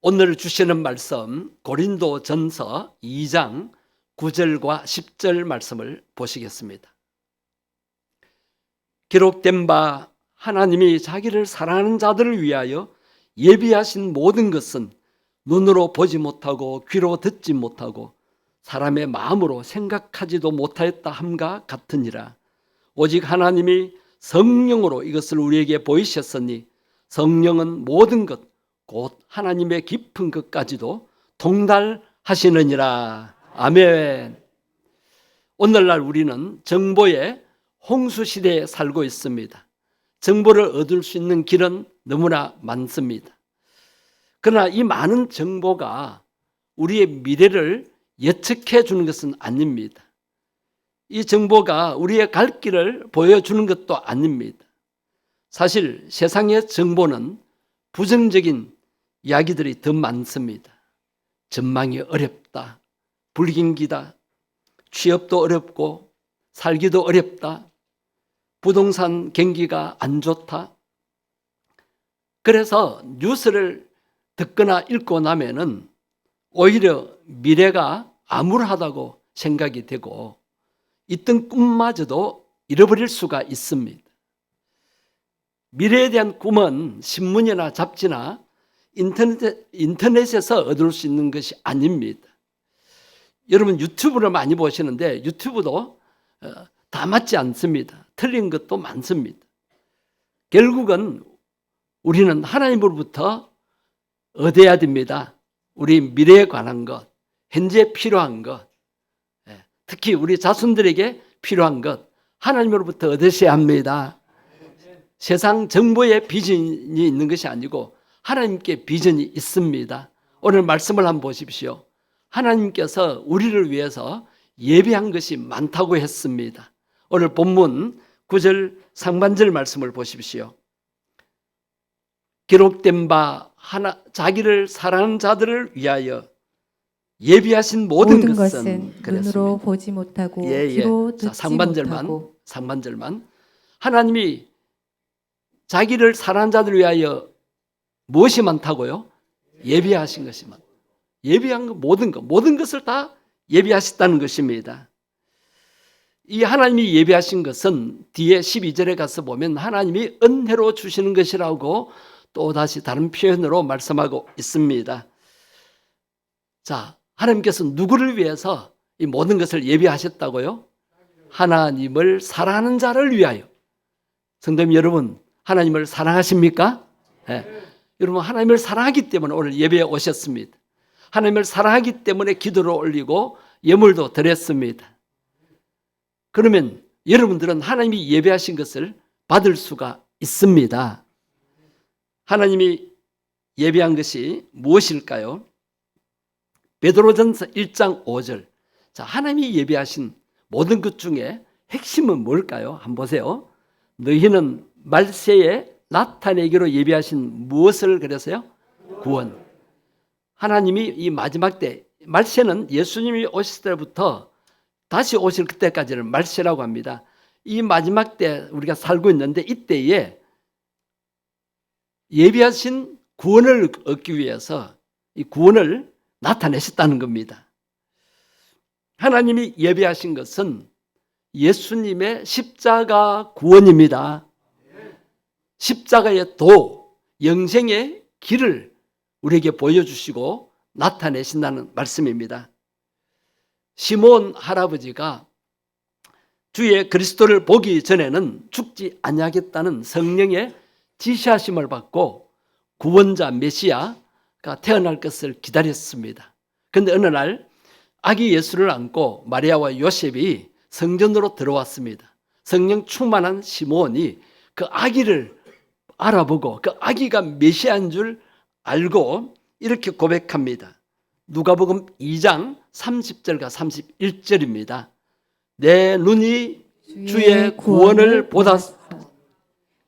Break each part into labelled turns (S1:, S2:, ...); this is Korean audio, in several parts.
S1: 오늘 주시는 말씀 고린도전서 2장 9절과 10절 말씀을 보시겠습니다. 기록된 바 하나님이 자기를 사랑하는 자들을 위하여 예비하신 모든 것은 눈으로 보지 못하고 귀로 듣지 못하고 사람의 마음으로 생각하지도 못하였다 함과 같으니라. 오직 하나님이 성령으로 이것을 우리에게 보이셨으니 성령은 모든 것 곧 하나님의 깊은 것까지도 통달하시느니라. 아멘. 오늘날 우리는 정보의 홍수시대에 살고 있습니다. 정보를 얻을 수 있는 길은 너무나 많습니다. 그러나 이 많은 정보가 우리의 미래를 예측해 주는 것은 아닙니다. 이 정보가 우리의 갈 길을 보여주는 것도 아닙니다. 사실 세상의 정보는 부정적인 이야기들이 더 많습니다. 전망이 어렵다, 불경기다, 취업도 어렵고 살기도 어렵다, 부동산 경기가 안 좋다. 그래서 뉴스를 듣거나 읽고 나면은 오히려 미래가 암울하다고 생각이 되고 있던 꿈마저도 잃어버릴 수가 있습니다. 미래에 대한 꿈은 신문이나 잡지나 인터넷에서 얻을 수 있는 것이 아닙니다. 여러분 유튜브를 많이 보시는데 유튜브도 다 맞지 않습니다. 틀린 것도 많습니다. 결국은 우리는 하나님으로부터 얻어야 됩니다. 우리 미래에 관한 것, 현재 필요한 것, 특히 우리 자손들에게 필요한 것 하나님으로부터 얻으셔야 합니다. 세상 정보에 비전이 있는 것이 아니고 하나님께 비전이 있습니다. 오늘 말씀을 한번 보십시오. 하나님께서 우리를 위해서 예비한 것이 많다고 했습니다. 오늘 본문 9절 상반절 말씀을 보십시오. 기록된 바 자기를 사랑하는 자들을 위하여 예비하신 모든 것은
S2: 눈으로 보지 못하고
S1: 예.
S2: 귀로 듣지
S1: 상반절만
S2: 못하고
S1: 하나님이 자기를 사랑하는 자들을 위하여 무엇이 많다고요? 예비하신 것이 많다. 예비한 것 모든 것을 다 예비하셨다는 것입니다. 이 하나님이 예비하신 것은 뒤에 12절에 가서 보면 하나님이 은혜로 주시는 것이라고 또 다시 다른 표현으로 말씀하고 있습니다. 자, 하나님께서 누구를 위해서 이 모든 것을 예비하셨다고요? 하나님을 사랑하는 자를 위하여. 성도님 여러분, 하나님을 사랑하십니까? 네. 여러분 하나님을 사랑하기 때문에 오늘 예배에 오셨습니다. 하나님을 사랑하기 때문에 기도를 올리고 예물도 드렸습니다. 그러면 여러분들은 하나님이 예배하신 것을 받을 수가 있습니다. 하나님이 예배한 것이 무엇일까요? 베드로전서 1장 5절. 자, 하나님이 예배하신 모든 것 중에 핵심은 뭘까요? 한번 보세요. 너희는 말세에 나타내기로 예비하신 무엇을 그랬어요? 구원. 하나님이 이 마지막 때, 말세는 예수님이 오실 때부터 다시 오실 그때까지를 말세라고 합니다. 이 마지막 때 우리가 살고 있는데 이때에 예비하신 구원을 얻기 위해서 이 구원을 나타내셨다는 겁니다. 하나님이 예비하신 것은 예수님의 십자가 구원입니다. 십자가의 도, 영생의 길을 우리에게 보여주시고 나타내신다는 말씀입니다. 시몬 할아버지가 주의 그리스도를 보기 전에는 죽지 아니하겠다는 성령의 지시하심을 받고 구원자 메시아가 태어날 것을 기다렸습니다. 그런데 어느 날 아기 예수를 안고 마리아와 요셉이 성전으로 들어왔습니다. 성령 충만한 시몬이 그 아기를 알아보고 그 아기가 메시아인 줄 알고 이렇게 고백합니다. 누가복음 2장 30절과 31절입니다. 내 눈이 주의 구원을 보다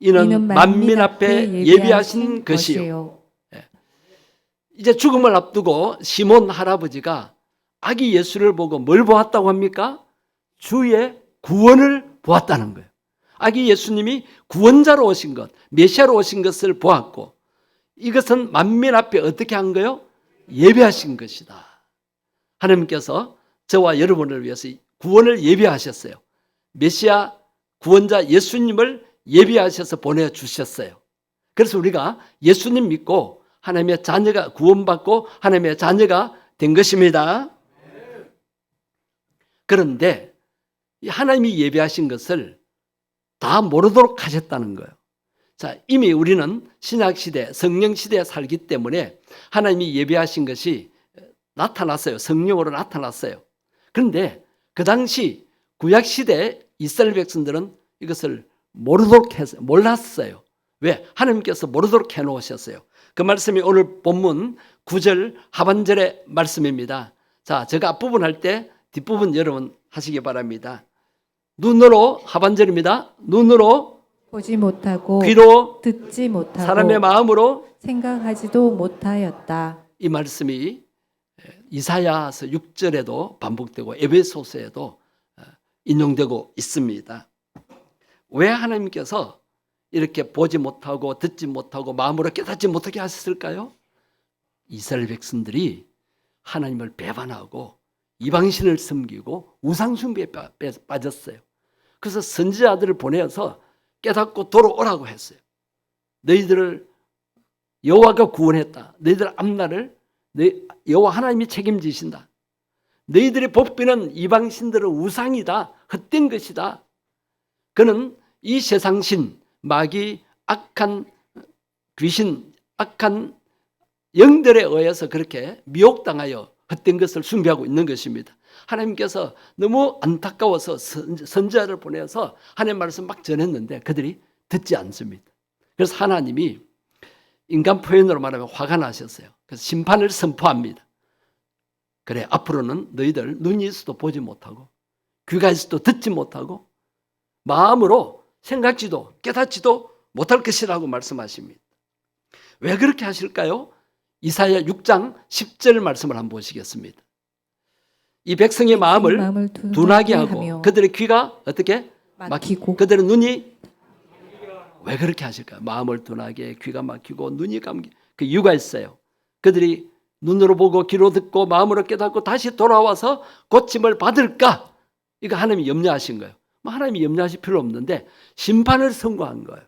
S1: 이는 만민 앞에 예비하신 것이요. 이제 죽음을 앞두고 시몬 할아버지가 아기 예수를 보고 뭘 보았다고 합니까? 주의 구원을 보았다는 거예요. 아기 예수님이 구원자로 오신 것, 메시아로 오신 것을 보았고 이것은 만민 앞에 어떻게 한 거요? 예배하신 것이다. 하나님께서 저와 여러분을 위해서 구원을 예비하셨어요. 메시아 구원자 예수님을 예비하셔서 보내주셨어요. 그래서 우리가 예수님 믿고 하나님의 자녀가 구원받고 하나님의 자녀가 된 것입니다. 그런데 하나님이 예비하신 것을 다 모르도록 하셨다는 거예요. 자, 이미 우리는 신약시대, 성령시대에 살기 때문에 하나님이 예비하신 것이 나타났어요. 성령으로 나타났어요. 그런데 그 당시 구약시대 이스라엘 백성들은 이것을 모르도록 했어요. 몰랐어요. 왜? 하나님께서 모르도록 해놓으셨어요. 그 말씀이 오늘 본문 9절 하반절의 말씀입니다. 자, 제가 앞부분 할 때 뒷부분 여러분 하시기 바랍니다. 눈으로, 하반절입니다. 눈으로
S2: 보지 못하고
S1: 귀로
S2: 듣지 못하고
S1: 사람의 마음으로
S2: 생각하지도 못하였다.
S1: 이 말씀이 이사야서 6절에도 반복되고 에베소서에도 인용되고 있습니다. 왜 하나님께서 이렇게 보지 못하고 듣지 못하고 마음으로 깨닫지 못하게 하셨을까요? 이스라엘 백성들이 하나님을 배반하고 이방신을 섬기고 우상숭배에 빠졌어요. 그래서 선지자들을 보내서 깨닫고 돌아오라고 했어요. 너희들을 여호와가 구원했다. 너희들 앞날을 여호와 하나님이 책임지신다. 너희들의 복비는 이방신들의 우상이다. 헛된 것이다. 그는 이 세상신, 마귀, 악한 귀신, 악한 영들에 의해서 그렇게 미혹당하여 헛된 것을 숭배하고 있는 것입니다. 하나님께서 너무 안타까워서 선지자를 보내서 하나님 말씀 막 전했는데 그들이 듣지 않습니다. 그래서 하나님이 인간 표현으로 말하면 화가 나셨어요. 그래서 심판을 선포합니다. 그래, 앞으로는 너희들 눈이 있어도 보지 못하고 귀가 있어도 듣지 못하고 마음으로 생각지도 깨닫지도 못할 것이라고 말씀하십니다. 왜 그렇게 하실까요? 이사야 6장 10절 말씀을 한번 보시겠습니다. 이 백성의 마음을 둔하게 하고 그들의 귀가 어떻게?
S2: 막히고
S1: 그들의 눈이 왜 그렇게 하실까요? 마음을 둔하게 귀가 막히고 눈이 감기. 그 이유가 있어요. 그들이 눈으로 보고 귀로 듣고 마음으로 깨닫고 다시 돌아와서 고침을 받을까? 이거 하나님이 염려하신 거예요. 하나님이 염려하실 필요 없는데 심판을 선고한 거예요.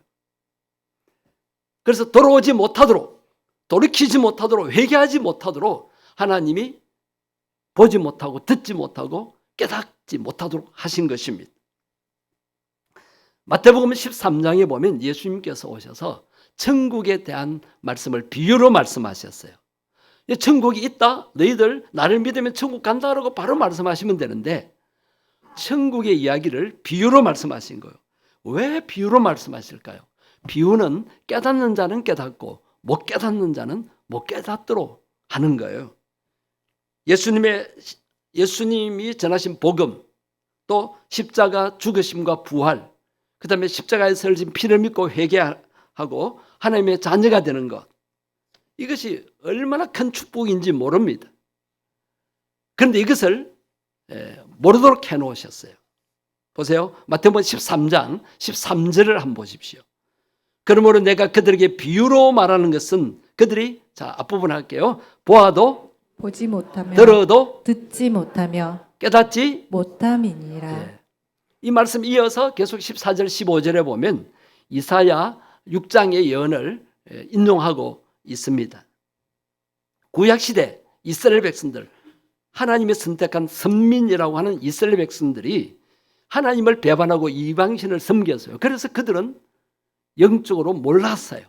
S1: 그래서 돌아오지 못하도록, 돌이키지 못하도록, 회개하지 못하도록 하나님이 보지 못하고 듣지 못하고 깨닫지 못하도록 하신 것입니다. 마태복음 13장에 보면 예수님께서 오셔서 천국에 대한 말씀을 비유로 말씀하셨어요. 천국이 있다. 너희들 나를 믿으면 천국 간다라고 바로 말씀하시면 되는데 천국의 이야기를 비유로 말씀하신 거예요. 왜 비유로 말씀하실까요? 비유는 깨닫는 자는 깨닫고 못 깨닫는 자는 못 깨닫도록 하는 거예요. 예수님이 전하신 복음, 또 십자가 죽으심과 부활, 그 다음에 십자가에서 흘린 피를 믿고 회개하고 하나님의 자녀가 되는 것, 이것이 얼마나 큰 축복인지 모릅니다. 그런데 이것을 모르도록 해놓으셨어요. 보세요. 마태복음 13장 13절을 한번 보십시오. 그러므로 내가 그들에게 비유로 말하는 것은 그들이, 자, 앞부분 할게요. 보아도
S2: 보지 못하며
S1: 들어도
S2: 듣지 못하며
S1: 깨닫지
S2: 못함이니라.
S1: 이 말씀 이어서 계속 14절 15절에 보면 이사야 6장의 예언을 인용하고 있습니다. 구약시대 이스라엘 백성들, 하나님이 선택한 선민이라고 하는 이스라엘 백성들이 하나님을 배반하고 이방신을 섬겼어요. 그래서 그들은 영적으로 몰랐어요.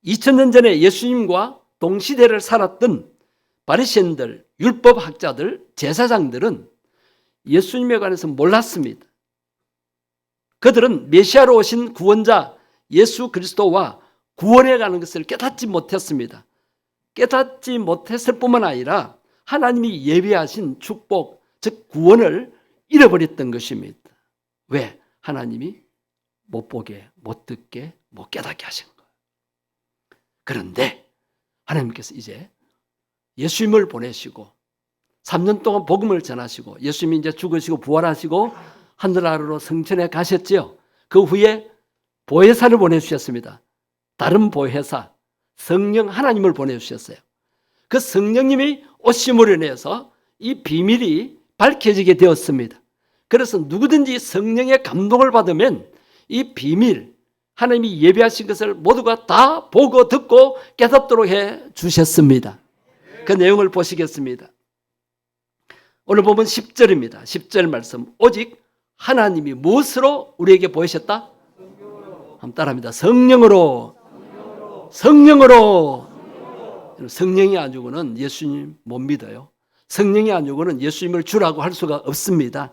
S1: 2000년 전에 예수님과 동시대를 살았던 바리새인들, 율법학자들, 제사장들은 예수님에 관해서 몰랐습니다. 그들은 메시아로 오신 구원자 예수 그리스도와 구원에 가는 것을 깨닫지 못했습니다. 깨닫지 못했을 뿐만 아니라 하나님이 예비하신 축복, 즉 구원을 잃어버렸던 것입니다. 왜? 하나님이 못 보게, 못 듣게, 못 깨닫게 하신 거예요. 그런데 하나님께서 이제 예수님을 보내시고 3년 동안 복음을 전하시고 예수님이 이제 죽으시고 부활하시고 하늘나라로 성천에 가셨지요. 그 후에 보혜사를 보내주셨습니다. 다른 보혜사, 성령 하나님을 보내주셨어요. 그 성령님이 오심으로 인해서 이 비밀이 밝혀지게 되었습니다. 그래서 누구든지 성령의 감동을 받으면 이 비밀, 하나님이 예비하신 것을 모두가 다 보고 듣고 깨닫도록 해 주셨습니다. 그 내용을 보시겠습니다. 오늘 보면 10절입니다. 10절 말씀. 오직 하나님이 무엇으로 우리에게 보이셨다? 한번 따라합니다. 성령으로. 성령으로. 성령이 아니고는 예수님 못 믿어요. 성령이 아니고는 예수님을 주라고 할 수가 없습니다.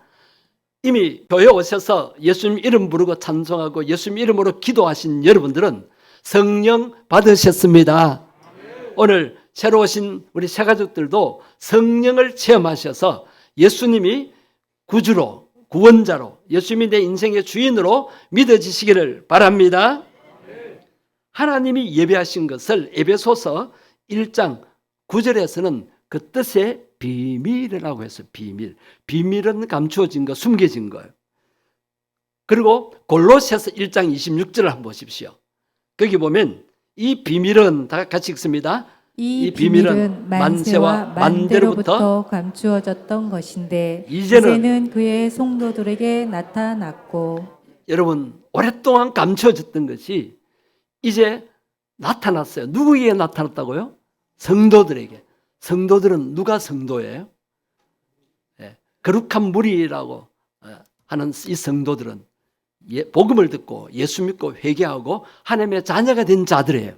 S1: 이미 교회 오셔서 예수님 이름 부르고 찬송하고 예수님 이름으로 기도하신 여러분들은 성령 받으셨습니다. 오늘 새로 오신 우리 새가족들도 성령을 체험하셔서 예수님이 구주로, 구원자로, 예수님이 내 인생의 주인으로 믿어지시기를 바랍니다. 하나님이 예배하신 것을 에베소서 1장 9절에서는 그 뜻의 비밀이라고 했어요. 비밀. 비밀은 감추어진 거, 숨겨진 거예요. 그리고 골로새서 1장 26절을 한번 보십시오. 거기 보면 이 비밀은 다 같이 읽습니다.
S2: 이 비밀은 만세와 만대로부터 감추어졌던 것인데 이제는 그의 성도들에게 나타났고.
S1: 여러분, 오랫동안 감추어졌던 것이 이제 나타났어요. 누구에게 나타났다고요? 성도들에게. 성도들은 누가 성도예요? 거룩한 무리라고 하는 이 성도들은 복음을 듣고 예수 믿고 회개하고 하나님의 자녀가 된 자들이에요.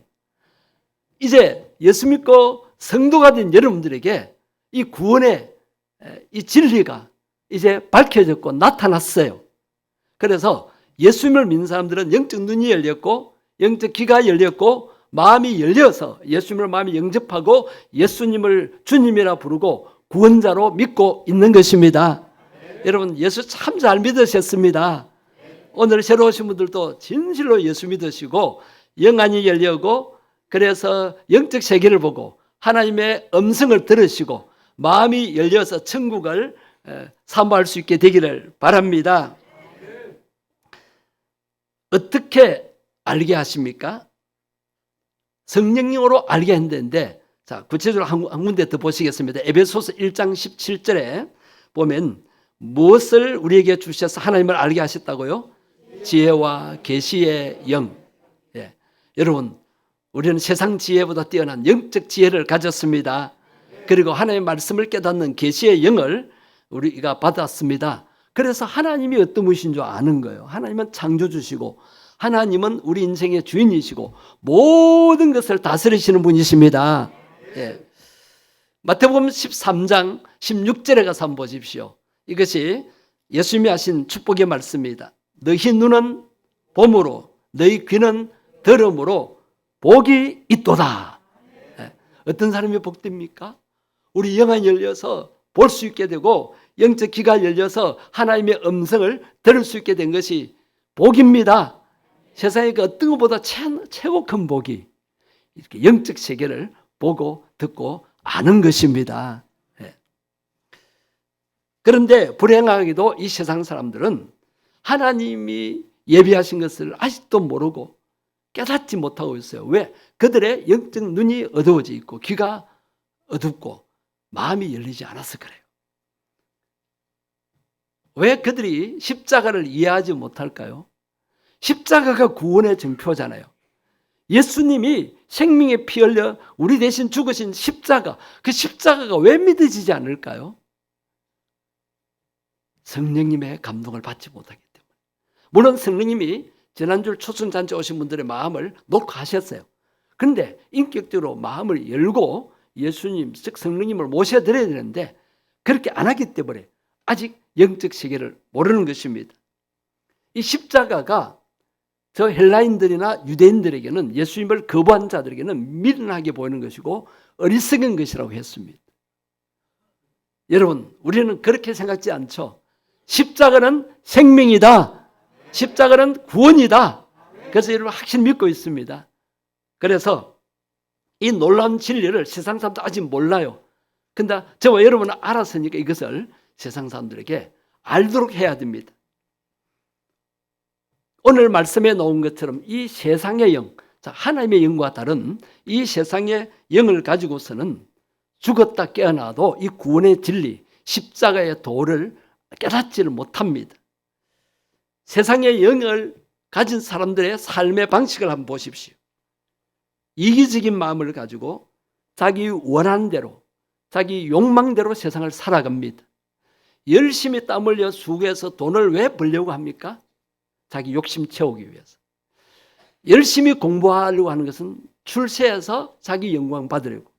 S1: 이제 예수 믿고 성도가 된 여러분들에게 이 구원의 이 진리가 이제 밝혀졌고 나타났어요. 그래서 예수님을 믿는 사람들은 영적 눈이 열렸고 영적 귀가 열렸고 마음이 열려서 예수님을 마음이 영접하고 예수님을 주님이라 부르고 구원자로 믿고 있는 것입니다. 여러분, 예수 참 잘 믿으셨습니다. 오늘 새로 오신 분들도 진실로 예수 믿으시고 영안이 열려고 그래서 영적 세계를 보고 하나님의 음성을 들으시고 마음이 열려서 천국을 사모할 수 있게 되기를 바랍니다. 어떻게 알게 하십니까? 성령으로 알게 한다는데, 자, 구체적으로 한 군데 더 보시겠습니다. 에베소서 1장 17절에 보면 무엇을 우리에게 주셔서 하나님을 알게 하셨다고요? 지혜와 계시의 영. 예. 여러분, 우리는 세상 지혜보다 뛰어난 영적 지혜를 가졌습니다. 그리고 하나님의 말씀을 깨닫는 계시의 영을 우리가 받았습니다. 그래서 하나님이 어떤 분이신 줄 아는 거예요. 하나님은 창조주시고 하나님은 우리 인생의 주인이시고 모든 것을 다스리시는 분이십니다. 예. 마태복음 13장 16절에 가서 한번 보십시오. 이것이 예수님이 하신 축복의 말씀입니다. 너희 눈은 봄으로 너희 귀는 들음으로 복이 있도다. 예. 어떤 사람이 복됩니까? 우리 영안이 열려서 볼 수 있게 되고 영적 귀가 열려서 하나님의 음성을 들을 수 있게 된 것이 복입니다. 세상에 그 어떤 것보다 최고 큰 복이 이렇게 영적 세계를 보고 듣고 아는 것입니다. 예. 그런데 불행하게도 이 세상 사람들은 하나님이 예비하신 것을 아직도 모르고 깨닫지 못하고 있어요. 왜? 그들의 영적 눈이 어두워져 있고 귀가 어둡고 마음이 열리지 않아서 그래요. 왜 그들이 십자가를 이해하지 못할까요? 십자가가 구원의 증표잖아요. 예수님이 생명의 피 흘려 우리 대신 죽으신 십자가, 그 십자가가 왜 믿어지지 않을까요? 성령님의 감동을 받지 못하기 때문에. 물론 성령님이 지난주 초순잔치 오신 분들의 마음을 녹화하셨어요. 그런데 인격적으로 마음을 열고 예수님, 즉 성령님을 모셔드려야 되는데 그렇게 안 하기 때문에 아직 영적 세계를 모르는 것입니다. 이 십자가가 저 헬라인들이나 유대인들에게는 예수님을 거부한 자들에게는 미련하게 보이는 것이고 어리석은 것이라고 했습니다. 여러분, 우리는 그렇게 생각지 않죠. 십자가는 생명이다. 십자가는 구원이다. 그래서 여러분 확실히 믿고 있습니다. 그래서 이 놀라운 진리를 세상 사람도 아직 몰라요. 근데 저와 여러분은 알았으니까 이것을 세상 사람들에게 알도록 해야 됩니다. 오늘 말씀에 나온 것처럼 이 세상의 영, 자, 하나님의 영과 다른 이 세상의 영을 가지고서는 죽었다 깨어나도 이 구원의 진리, 십자가의 도를 깨닫지를 못합니다. 세상의 영을 가진 사람들의 삶의 방식을 한번 보십시오. 이기적인 마음을 가지고 자기 원하는 대로, 자기 욕망대로 세상을 살아갑니다. 열심히 땀 흘려 수고해서 돈을 왜 벌려고 합니까? 자기 욕심 채우기 위해서. 열심히 공부하려고 하는 것은 출세해서 자기 영광 받으려고.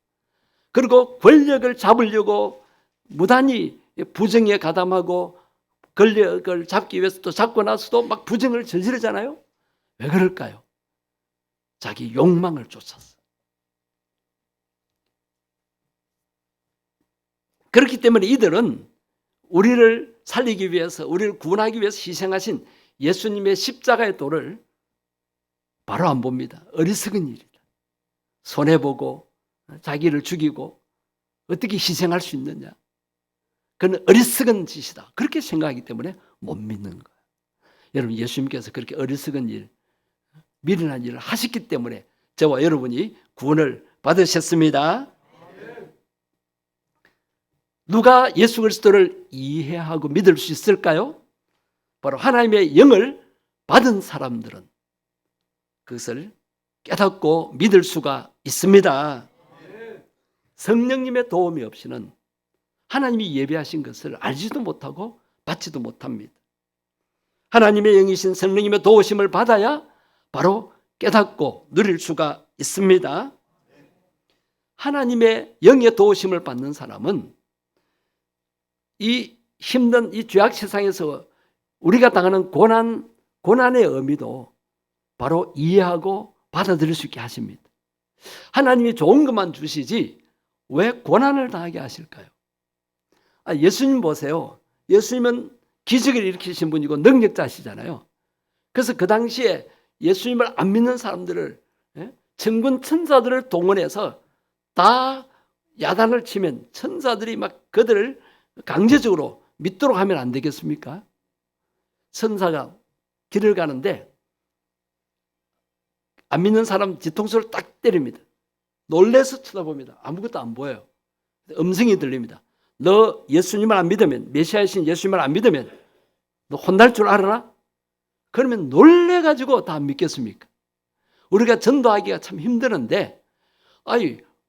S1: 그리고 권력을 잡으려고 무단히 부정에 가담하고 권력을 잡기 위해서 또 잡고 나서도 막 부정을 저지르잖아요. 왜 그럴까요? 자기 욕망을 쫓았어. 그렇기 때문에 이들은 우리를 살리기 위해서, 우리를 구원하기 위해서 희생하신 예수님의 십자가의 도를 바로 안 봅니다. 어리석은 일이다. 손해보고 자기를 죽이고 어떻게 희생할 수 있느냐. 그건 어리석은 짓이다. 그렇게 생각하기 때문에 못 믿는 거예요. 여러분, 예수님께서 그렇게 어리석은 일, 미련한 일을 하셨기 때문에 저와 여러분이 구원을 받으셨습니다. 누가 예수 그리스도를 이해하고 믿을 수 있을까요? 바로 하나님의 영을 받은 사람들은 그것을 깨닫고 믿을 수가 있습니다. 성령님의 도움이 없이는 하나님이 예비하신 것을 알지도 못하고 받지도 못합니다. 하나님의 영이신 성령님의 도우심을 받아야 바로 깨닫고 누릴 수가 있습니다. 하나님의 영의 도우심을 받는 사람은 이 힘든 이 죄악 세상에서 우리가 당하는 고난의 의미도 바로 이해하고 받아들일 수 있게 하십니다. 하나님이 좋은 것만 주시지 왜 고난을 당하게 하실까요? 예수님 보세요. 예수님은 기적을 일으키신 분이고 능력자시잖아요. 그래서 그 당시에 예수님을 안 믿는 사람들을, 천군 천사들을 동원해서 다 야단을 치면 천사들이 막 그들을 강제적으로 믿도록 하면 안 되겠습니까? 천사가 길을 가는데 안 믿는 사람 뒤통수를 딱 때립니다. 놀래서 쳐다봅니다. 아무것도 안 보여요. 음성이 들립니다. 너 예수님을 안 믿으면, 메시아이신 예수님을 안 믿으면 너 혼날 줄 알아라? 그러면 놀래가지고 다 안 믿겠습니까? 우리가 전도하기가 참 힘드는데,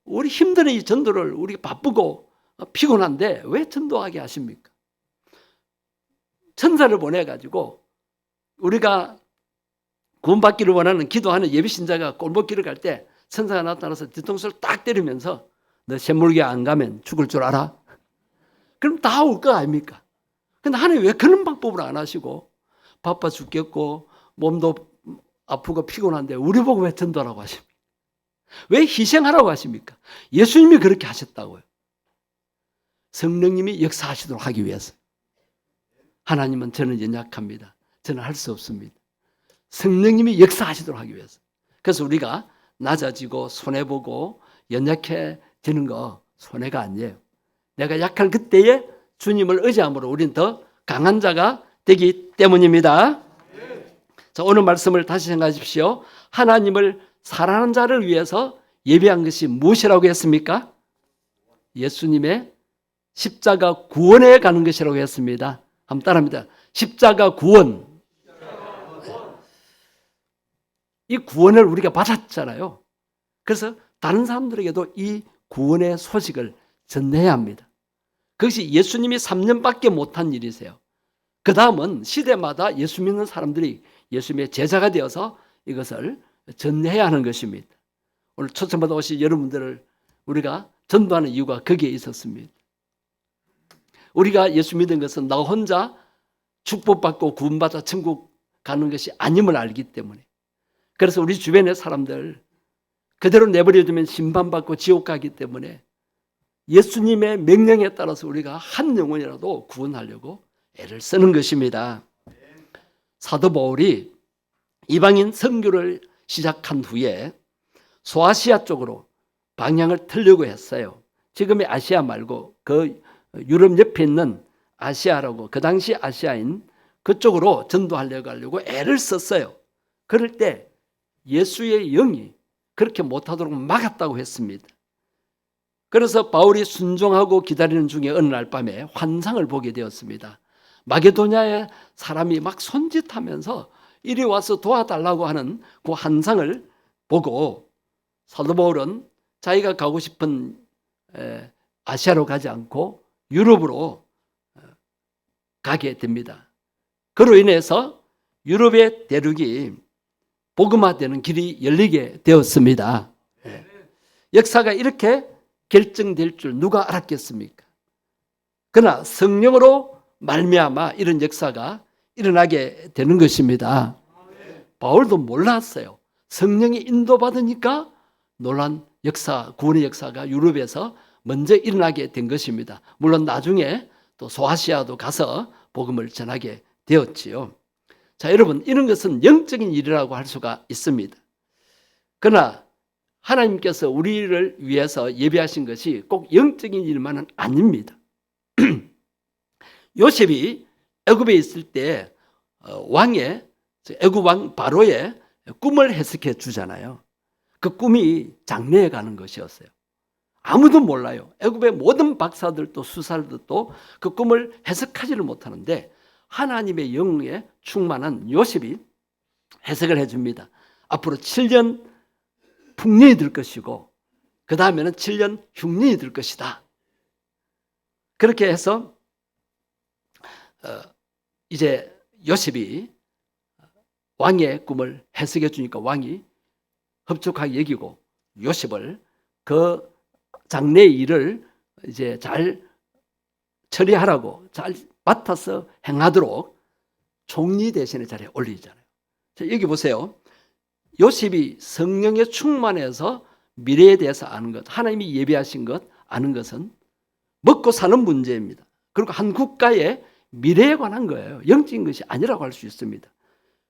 S1: 우리 힘든 이 전도를 우리가 바쁘고 피곤한데 왜 전도하게 하십니까? 천사를 보내가지고 우리가 구원받기를 원하는 기도하는 예비신자가 골목길을 갈 때 천사가 나타나서 뒤통수를 딱 때리면서 너 샘물개 안 가면 죽을 줄 알아? 그럼 다 올 거 아닙니까? 근데 하나님 왜 그런 방법을 안 하시고 바빠 죽겠고 몸도 아프고 피곤한데 우리 보고 왜 전도하라고 하십니까? 왜 희생하라고 하십니까? 예수님이 그렇게 하셨다고요. 성령님이 역사하시도록 하기 위해서. 하나님은 저는 연약합니다. 저는 할 수 없습니다. 성령님이 역사하시도록 하기 위해서. 그래서 우리가 낮아지고 손해보고 연약해지는 거 손해가 아니에요. 내가 약할 그때에 주님을 의지함으로 우리는 더 강한 자가 되기 때문입니다. 자, 오늘 말씀을 다시 생각하십시오. 하나님을 사랑하는 자를 위해서 예비한 것이 무엇이라고 했습니까? 예수님의 십자가 구원에 가는 것이라고 했습니다. 한번 따라합니다. 십자가 구원. 이 구원을 우리가 받았잖아요. 그래서 다른 사람들에게도 이 구원의 소식을 전해야 합니다. 그것이 예수님이 3년밖에 못한 일이세요. 그 다음은 시대마다 예수 믿는 사람들이 예수님의 제자가 되어서 이것을 전해야 하는 것입니다. 오늘 초청받아 오신 여러분들을 우리가 전도하는 이유가 거기에 있었습니다. 우리가 예수 믿은 것은 나 혼자 축복받고 구원받아 천국 가는 것이 아님을 알기 때문에. 그래서 우리 주변의 사람들 그대로 내버려두면 심판받고 지옥 가기 때문에 예수님의 명령에 따라서 우리가 한 영혼이라도 구원하려고 애를 쓰는 것입니다. 사도 바울이 이방인 선교를 시작한 후에 소아시아 쪽으로 방향을 틀려고 했어요. 지금의 아시아 말고 그 유럽 옆에 있는 아시아라고, 그 당시 아시아인 그쪽으로 전도하려고 애를 썼어요. 그럴 때 예수의 영이 그렇게 못하도록 막았다고 했습니다. 그래서 바울이 순종하고 기다리는 중에 어느 날 밤에 환상을 보게 되었습니다. 마게도냐의 사람이 막 손짓하면서 이리 와서 도와달라고 하는 그 환상을 보고 사도 바울은 자기가 가고 싶은 아시아로 가지 않고 유럽으로 가게 됩니다. 그로 인해서 유럽의 대륙이 복음화되는 길이 열리게 되었습니다. 역사가 이렇게 결정될 줄 누가 알았겠습니까? 그러나 성령으로 말미암아 이런 역사가 일어나게 되는 것입니다. 바울도 몰랐어요. 성령이 인도받으니까 놀란 역사, 구원의 역사가 유럽에서 먼저 일어나게 된 것입니다. 물론 나중에 또 소아시아도 가서 복음을 전하게 되었지요. 자, 여러분, 이런 것은 영적인 일이라고 할 수가 있습니다. 그러나 하나님께서 우리를 위해서 예비하신 것이 꼭 영적인 일만은 아닙니다. 요셉이 애굽에 있을 때 애굽 왕 바로의 꿈을 해석해 주잖아요. 그 꿈이 장래에 가는 것이었어요. 아무도 몰라요. 애굽의 모든 박사들도 수사들도 그 꿈을 해석하지를 못하는데 하나님의 영에 충만한 요셉이 해석을 해줍니다. 앞으로 7년 풍년이 될 것이고 그 다음에는 7년 흉년이 될 것이다. 그렇게 해서 이제 요셉이 왕의 꿈을 해석해 주니까 왕이 흡족하게 여기고 요셉을 그 장래의 일을 이제 잘 처리하라고 잘 맡아서 행하도록 총리 대신의 자리에 올리잖아요. 자, 여기 보세요. 요셉이 성령에 충만해서 미래에 대해서 아는 것, 하나님이 예비하신 것 아는 것은 먹고 사는 문제입니다. 그리고 한 국가의 미래에 관한 거예요. 영적인 것이 아니라고 할 수 있습니다.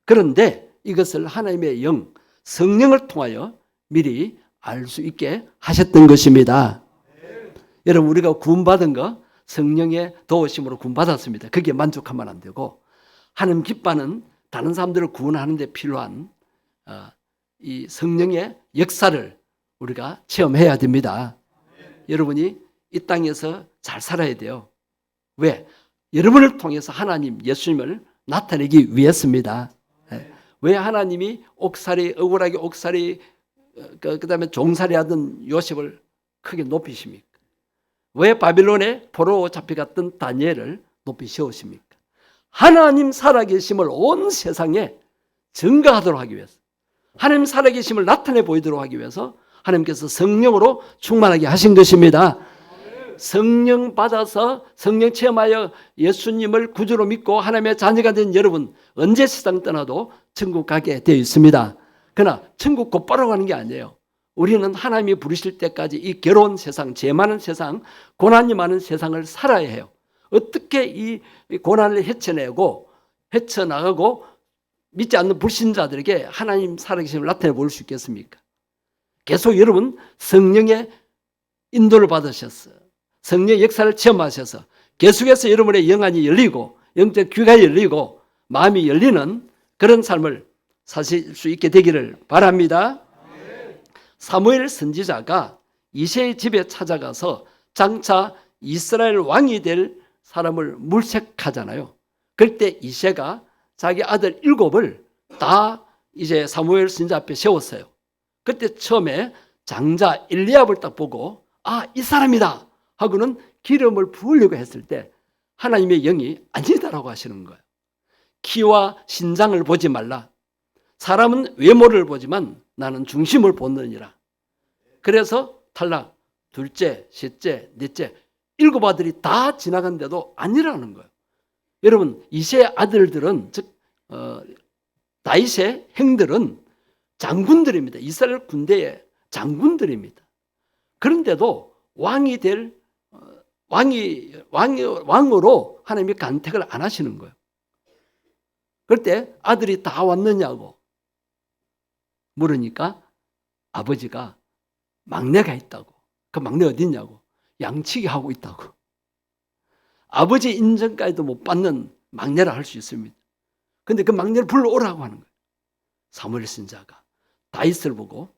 S1: 그런데 이것을 하나님의 영, 성령을 통하여 미리 알 수 있게 하셨던 것입니다. 여러분, 우리가 구원받은 거 성령의 도우심으로 구원받았습니다. 거기에 만족하면 안 되고 하나님 기뻐하는 다른 사람들을 구원하는 데 필요한 이 성령의 역사를 우리가 체험해야 됩니다. 여러분이 이 땅에서 잘 살아야 돼요. 왜? 여러분을 통해서 하나님, 예수님을 나타내기 위해서입니다. 왜 하나님이 억울하게 옥살이 그다음에 종살이 하던 요셉을 크게 높이십니까? 왜 바빌론에 포로 잡혀갔던 다니엘을 높이 세우십니까? 하나님 살아계심을 온 세상에 증거하도록 하기 위해서, 하나님 살아계심을 나타내 보이도록 하기 위해서 하나님께서 성령으로 충만하게 하신 것입니다. 성령 받아서 성령 체험하여 예수님을 구주로 믿고 하나님의 자녀가 된 여러분, 언제 세상 떠나도 천국 가게 되어 있습니다. 그러나 천국 곧바로 가는 게 아니에요. 우리는 하나님이 부르실 때까지 이 괴로운 세상, 죄 많은 세상, 고난이 많은 세상을 살아야 해요. 어떻게 이 고난을 헤쳐나가고 믿지 않는 불신자들에게 하나님 살아계심을 나타내 보일 수 있겠습니까? 계속 여러분 성령의 인도를 받으셨어요. 성령의 역사를 체험하셔서 계속해서 여러분의 영안이 열리고 영적 귀가 열리고 마음이 열리는 그런 삶을 사실 수 있게 되기를 바랍니다. 사무엘 선지자가 이새의 집에 찾아가서 장차 이스라엘 왕이 될 사람을 물색하잖아요. 그럴 때 이새가 자기 아들 7을 다 이제 사무엘 선지자 앞에 세웠어요. 그때 처음에 장자 엘리압을 딱 보고 이 사람이다 하고는 기름을 부으려고 했을 때 하나님의 영이 아니다라고 하시는 거예요. 키와 신장을 보지 말라. 사람은 외모를 보지만 나는 중심을 보느니라. 그래서 탈락, 둘째, 셋째, 넷째 7 아들이 다 지나간데도 아니라는 거예요. 여러분, 이새 아들들은 즉 다윗의 형들은 장군들입니다. 이스라엘 군대의 장군들입니다. 그런데도 왕으로 하나님이 간택을 안 하시는 거예요. 그럴 때 아들이 다 왔느냐고 물으니까 아버지가 막내가 있다고. 그 막내 어디 있냐고. 양치기 하고 있다고. 아버지 인정까지도 못 받는 막내라 할 수 있습니다. 그런데 그 막내를 불러오라고 하는 거예요. 사무엘 선지자가 다윗을 보고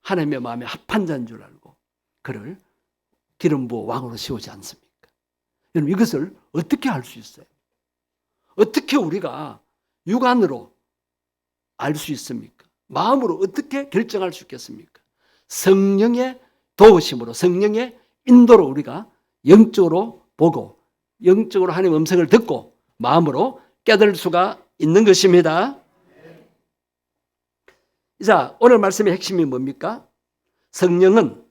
S1: 하나님의 마음에 합한 자인 줄 알고 그를 기름 부어 왕으로 세우지 않습니까? 여러분 이것을 어떻게 알 수 있어요? 어떻게 우리가 육안으로 알 수 있습니까? 마음으로 어떻게 결정할 수 있겠습니까? 성령의 도우심으로 성령의 인도로 우리가 영적으로 보고 영적으로 하나님의 음성을 듣고 마음으로 깨달을 수가 있는 것입니다. 자, 오늘 말씀의 핵심이 뭡니까? 성령은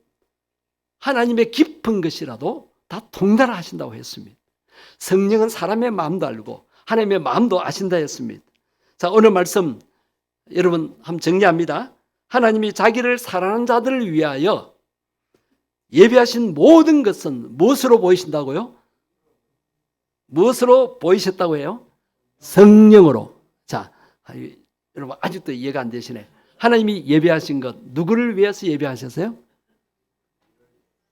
S1: 하나님의 깊은 것이라도 다 통달하신다고 했습니다. 성령은 사람의 마음도 알고 하나님의 마음도 아신다 했습니다. 자, 오늘 말씀 여러분 한번 정리합니다. 하나님이 자기를 사랑하는 자들을 위하여 예비하신 모든 것은 무엇으로 보이신다고요? 무엇으로 보이셨다고 해요? 성령으로. 자, 여러분 아직도 이해가 안 되시네. 하나님이 예비하신 것 누구를 위해서 예비하셨어요?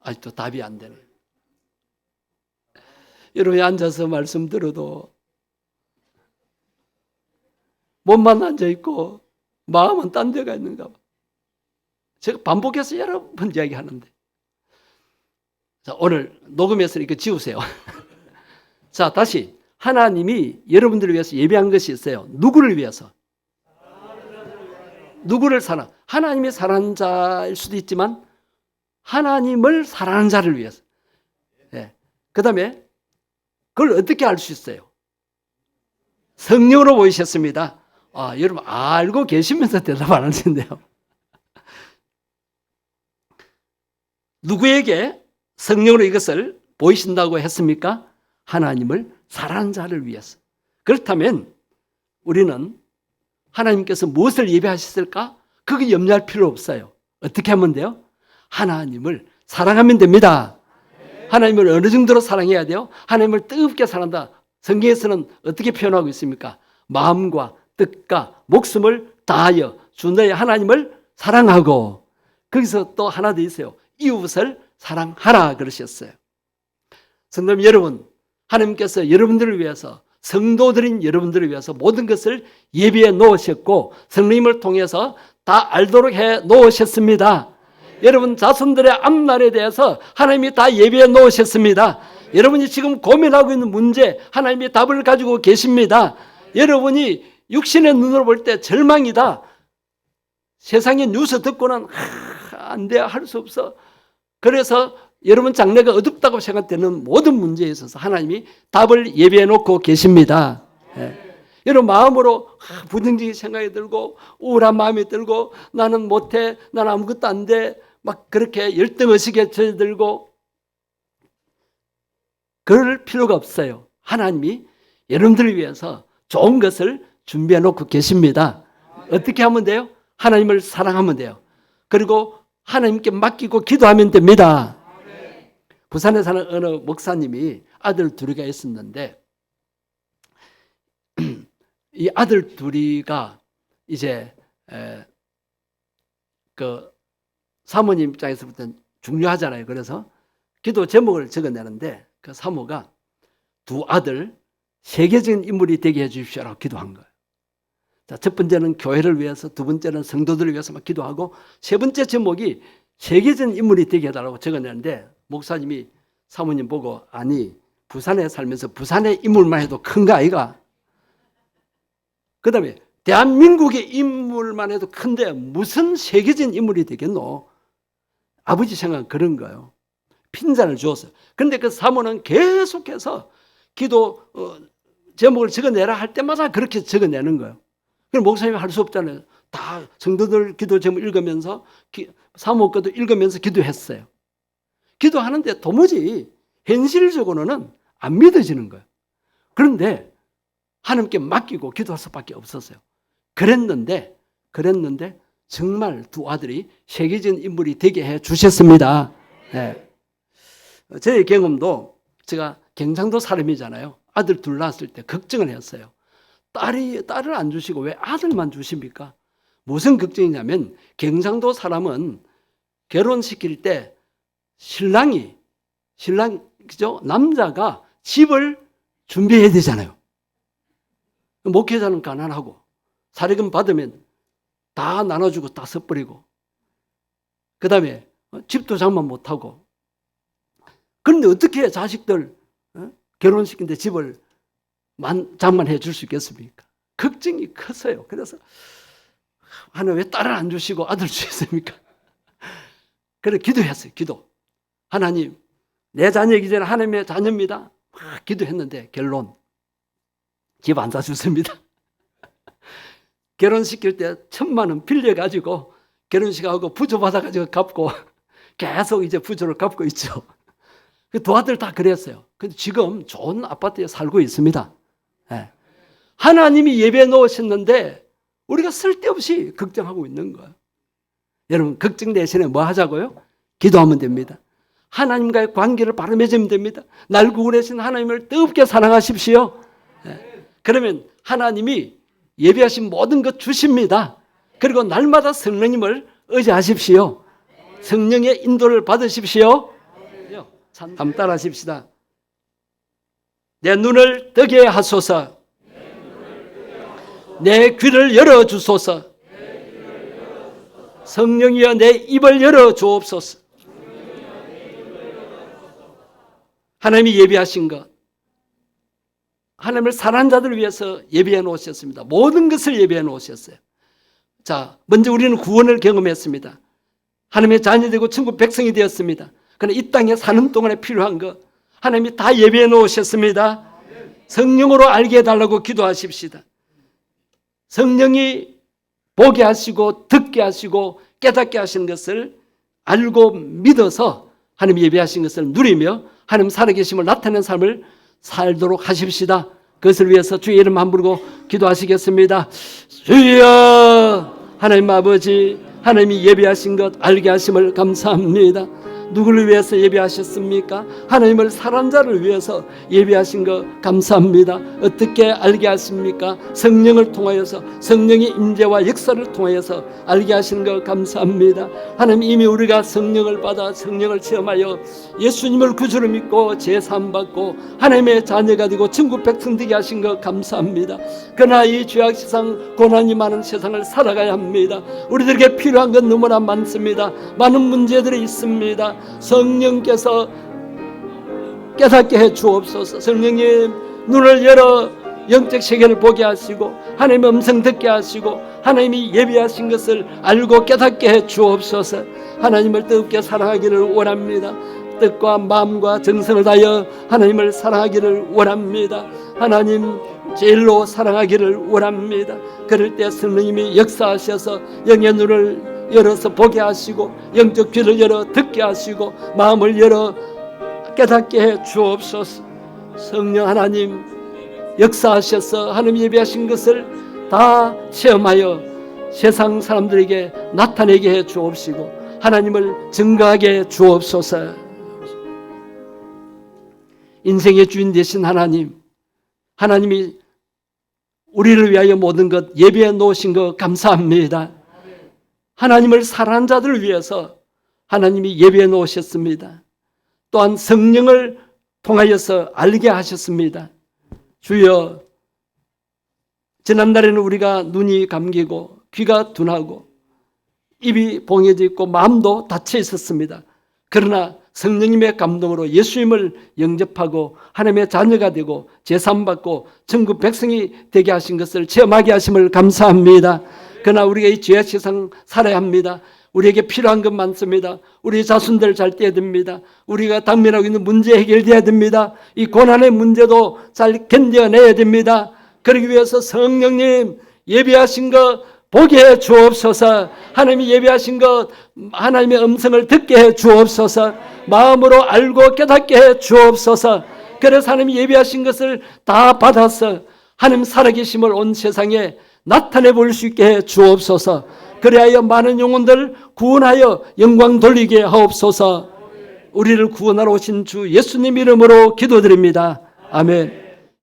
S1: 아직도 답이 안 되네. 여러분이 앉아서 말씀 들어도 몸만 앉아있고 마음은 딴 데가 있는가 봐. 제가 반복해서 여러 번 이야기하는데. 자, 오늘 녹음해서 이렇게 지우세요. 자, 다시 하나님이 여러분들을 위해서 예비한 것이 있어요. 누구를 위해서? 누구를 사랑? 하나님이 사랑하는 자일 수도 있지만 하나님을 사랑하는 자를 위해서. 네. 그 다음에 그걸 어떻게 알 수 있어요? 성령으로 보이셨습니다. 아, 여러분 알고 계시면서 대답 안 하시는데요. 누구에게 성령으로 이것을 보이신다고 했습니까? 하나님을 사랑하는 자를 위해서. 그렇다면 우리는 하나님께서 무엇을 예배하셨을까? 그거 염려할 필요 없어요. 어떻게 하면 돼요? 하나님을 사랑하면 됩니다. 하나님을 어느 정도로 사랑해야 돼요? 하나님을 뜨겁게 사랑한다. 성경에서는 어떻게 표현하고 있습니까? 마음과 뜻과 목숨을 다하여 주 너의 하나님을 사랑하고 거기서 또 하나 더 있어요. 이웃을 사랑하라 그러셨어요. 성도님 여러분, 하나님께서 여러분들을 위해서 성도들인 여러분들을 위해서 모든 것을 예비해 놓으셨고 성령님을 통해서 다 알도록 해 놓으셨습니다. 여러분 자손들의 앞날에 대해서 하나님이 다 예비해 놓으셨습니다. 여러분이 지금 고민하고 있는 문제 하나님이 답을 가지고 계십니다. 여러분이 육신의 눈으로 볼 때 절망이다. 세상의 뉴스 듣고는 안 돼, 할 수 없어. 그래서 여러분 장래가 어둡다고 생각되는 모든 문제에 있어서 하나님이 답을 예비해 놓고 계십니다. 예. 여러분 마음으로 부정적인 생각이 들고 우울한 마음이 들고 나는 못해, 나는 아무것도 안 돼, 막 그렇게 열등의식에 젖어들고 그럴 필요가 없어요. 하나님이 여러분들을 위해서 좋은 것을 준비해 놓고 계십니다. 어떻게 하면 돼요? 하나님을 사랑하면 돼요. 그리고 하나님께 맡기고 기도하면 됩니다. 부산에 사는 어느 목사님이 아들 둘이가 있었는데 이 아들 둘이가 이제 그 사모님 입장에서부터는 중요하잖아요. 그래서 기도 제목을 적어내는데 그 사모가 두 아들 세계적인 인물이 되게 해 주십시오라고 기도한 거예요. 자, 첫 번째는 교회를 위해서, 두 번째는 성도들을 위해서 막 기도하고 세 번째 제목이 세계적인 인물이 되게 해달라고 적어내는데 목사님이 사모님 보고 아니 부산에 살면서 부산의 인물만 해도 큰 거 아이가? 그 다음에 대한민국의 인물만 해도 큰데 무슨 세계적인 인물이 되겠노? 아버지 생각은 그런 거예요. 핀잔을 주었어요. 그런데 그 사모는 계속해서 기도 제목을 적어내라 할 때마다 그렇게 적어내는 거예요. 그럼 목사님이 할 수 없잖아요. 다 성도들 기도 제목 읽으면서 사모 것도 읽으면서 기도했어요. 기도하는데 도무지 현실적으로는 안 믿어지는 거예요. 그런데 하나님께 맡기고 기도할 수밖에 없었어요. 그랬는데 정말 두 아들이 세계적인 인물이 되게 해 주셨습니다. 네. 저의 경험도 제가 경상도 사람이잖아요. 아들 둘 낳았을 때 걱정을 했어요. 딸을 안 주시고 왜 아들만 주십니까? 무슨 걱정이냐면 경상도 사람은 결혼시킬 때 신랑 그죠? 남자가 집을 준비해야 되잖아요. 목회자는 가난하고 사례금 받으면 다 나눠주고 다 써버리고, 그 다음에 집도 장만 못하고. 그런데 어떻게 자식들 결혼시키는데 집을 장만해 줄 수 있겠습니까? 걱정이 컸어요. 그래서 하나님 왜 딸을 안 주시고 아들 주셨습니까? 그래 기도했어요. 기도. 하나님, 내 자녀이기 전에 하나님의 자녀입니다. 막 기도했는데 결론, 집 안 사주습니다. 결혼시킬 때 1,000만 원 빌려가지고 결혼식하고 부조 받아가지고 갚고 계속 이제 부조를 갚고 있죠. 두 아들 다 그랬어요. 근데 지금 좋은 아파트에 살고 있습니다. 네. 하나님이 예배해 놓으셨는데 우리가 쓸데없이 걱정하고 있는 거예요. 여러분, 걱정 대신에 뭐 하자고요? 기도하면 됩니다. 하나님과의 관계를 바로 맺으면 됩니다. 날 구원하신 하나님을 뜨겁게 사랑하십시오. 네. 그러면 하나님이 예비하신 모든 것 주십니다. 그리고 날마다 성령님을 의지하십시오. 성령의 인도를 받으십시오. 한번 따라 하십시다. 내 눈을 뜨게 하소서. 내 귀를 열어주소서. 성령이여 내 입을 열어주옵소서. 하나님이 예비하신 것, 하나님을 사랑하는 자들을 위해서 예비해 놓으셨습니다. 모든 것을 예비해 놓으셨어요. 자, 먼저 우리는 구원을 경험했습니다. 하나님의 자녀 되고 천국 백성이 되었습니다. 그러나 이 땅에 사는 동안에 필요한 것 하나님이 다 예비해 놓으셨습니다. 성령으로 알게 해달라고 기도하십시다. 성령이 보게 하시고 듣게 하시고 깨닫게 하시는 것을 알고 믿어서 하나님이 예비하신 것을 누리며 하나님 살아계심을 나타내는 삶을 살도록 하십시다. 그것을 위해서 주의 이름 한 부르고 기도하시겠습니다. 주여, 하나님 아버지, 하나님이 예비하신 것 알게 하심을 감사합니다. 누구를 위해서 예비하셨습니까? 하나님을 사랑하는 자를 위해서 예비하신 것 감사합니다. 어떻게 알게 하십니까? 성령을 통하여서, 성령의 임재와 역사를 통하여서 알게 하시는 것 감사합니다. 하나님, 이미 우리가 성령을 받아 성령을 체험하여 예수님을 구주로 믿고 제사함 받고 하나님의 자녀가 되고 천국 백성 되게 하신 것 감사합니다. 그러나 이 죄악 세상, 고난이 많은 세상을 살아가야 합니다. 우리들에게 필요한 건 너무나 많습니다. 많은 문제들이 있습니다. 성령께서 깨닫게 해 주옵소서. 성령님, 눈을 열어 영적 세계를 보게 하시고 하나님의 음성 듣게 하시고 하나님이 예비하신 것을 알고 깨닫게 해 주옵소서. 하나님을 뜨겁게 사랑하기를 원합니다. 뜻과 마음과 정성을 다하여 하나님을 사랑하기를 원합니다. 하나님 제일로 사랑하기를 원합니다. 그럴 때 성령님이 역사하셔서 영의 눈을 열어서 보게 하시고 영적 귀를 열어 듣게 하시고 마음을 열어 깨닫게 해 주옵소서. 성령 하나님 역사하셔서 하나님 예비하신 것을 다 체험하여 세상 사람들에게 나타내게 해 주옵시고 하나님을 증거하게 해 주옵소서. 인생의 주인 되신 하나님, 하나님이 우리를 위하여 모든 것 예비해 놓으신 것 감사합니다. 하나님을 사랑하는 자들을 위해서 하나님이 예비해 놓으셨습니다. 또한 성령을 통하여서 알게 하셨습니다. 주여, 지난날에는 우리가 눈이 감기고 귀가 둔하고 입이 봉해져 있고 마음도 닫혀 있었습니다. 그러나 성령님의 감동으로 예수님을 영접하고 하나님의 자녀가 되고 제사함받고 천국 백성이 되게 하신 것을 체험하게 하심을 감사합니다. 그러나 우리가 이 죄악 세상 살아야 합니다. 우리에게 필요한 것 많습니다. 우리 자손들 잘 떼야 됩니다. 우리가 당면하고 있는 문제 해결돼야 됩니다. 이 고난의 문제도 잘 견뎌내야 됩니다. 그러기 위해서 성령님 예비하신 것 보게 해 주옵소서. 하나님이 예비하신 것 하나님의 음성을 듣게 해 주옵소서. 마음으로 알고 깨닫게 해 주옵소서. 그래서 하나님이 예비하신 것을 다 받아서 하나님 살아계심을 온 세상에 나타내 볼 수 있게 해 주옵소서. 그리하여 많은 영혼들 구원하여 영광 돌리게 하옵소서. 우리를 구원하러 오신 주 예수님 이름으로 기도드립니다. 아멘.